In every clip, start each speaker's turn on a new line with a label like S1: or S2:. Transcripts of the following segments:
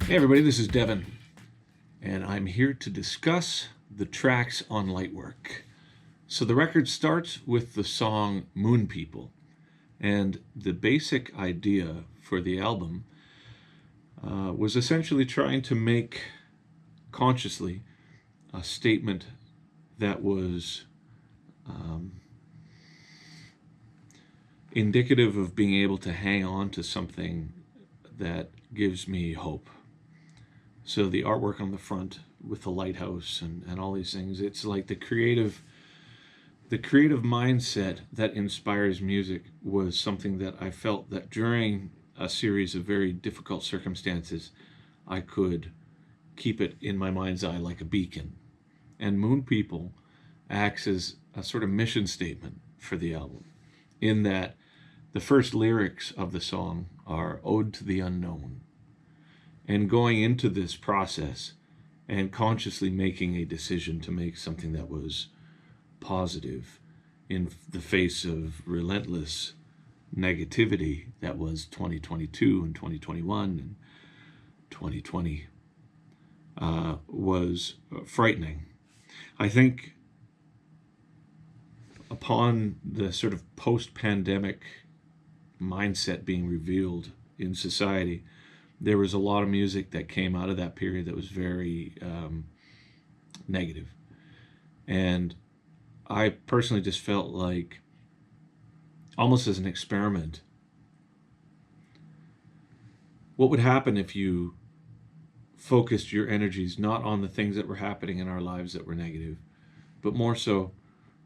S1: Hey everybody, this is Devin, and I'm here to discuss the tracks on Lightwork. So the record starts with the song Moonpeople, and the basic idea for the album was essentially trying to make consciously a statement that was indicative of being able to hang on to something that gives me hope. So the artwork on the front with the lighthouse and all these things, it's like the creative mindset that inspires music was something that I felt that during a series of very difficult circumstances, I could keep it in my mind's eye like a beacon. And Moonpeople acts as a sort of mission statement for the album, in that the first lyrics of the song are Ode to the Unknown. And going into this process and consciously making a decision to make something that was positive in the face of relentless negativity that was 2022 and 2021 and 2020 was frightening. I think upon the sort of post-pandemic mindset being revealed in society, there was a lot of music that came out of that period that was very negative. And I personally just felt like, almost as an experiment, what would happen if you focused your energies not on the things that were happening in our lives that were negative, but more so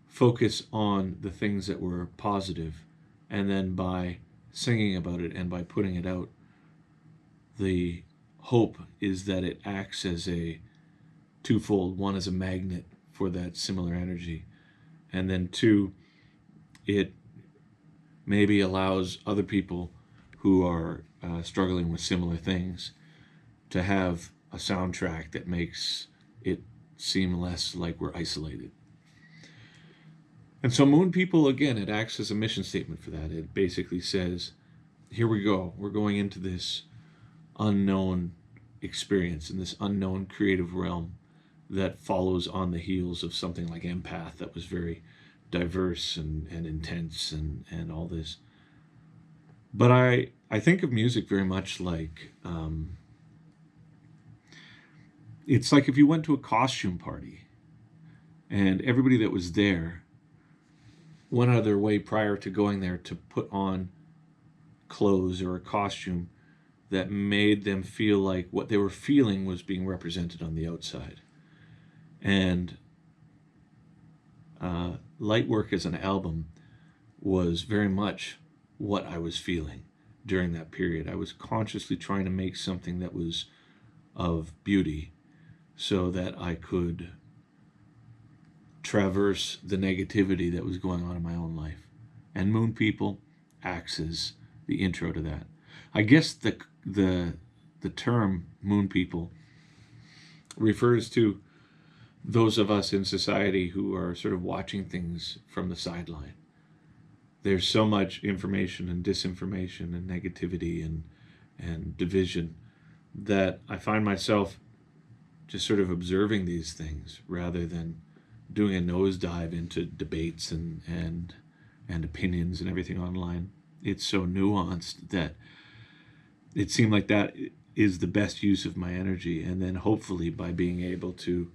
S1: focus on the things that were positive, and then by singing about it and by putting it out, the hope is that it acts as a twofold. One, as a magnet for that similar energy, and then two, it maybe allows other people who are struggling with similar things to have a soundtrack that makes it seem less like we're isolated. And so Moonpeople, again, it acts as a mission statement for that. It basically says, here we go, we're going into this unknown experience in this unknown creative realm that follows on the heels of something like Empath that was very diverse and intense and all this. But I think of music very much like, it's like if you went to a costume party and everybody that was there went out of their way prior to going there to put on clothes or a costume that made them feel like what they were feeling was being represented on the outside. And Lightwork as an album was very much what I was feeling during that period. I was consciously trying to make something that was of beauty so that I could traverse the negativity that was going on in my own life. And Moonpeople acts as the intro to that. I guess the term Moonpeople refers to those of us in society who are sort of watching things from the sideline. There's so much information and disinformation and negativity and division that I find myself just sort of observing these things rather than doing a nosedive into debates and opinions and everything online. It's so nuanced that it seemed like that is the best use of my energy. And then hopefully by being able to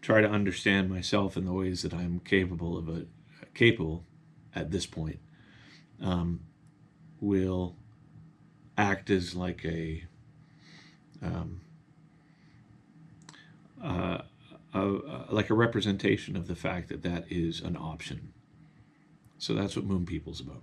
S1: try to understand myself in the ways that I'm capable at this point, will act as like a representation of the fact that that is an option. So that's what Moonpeople's about.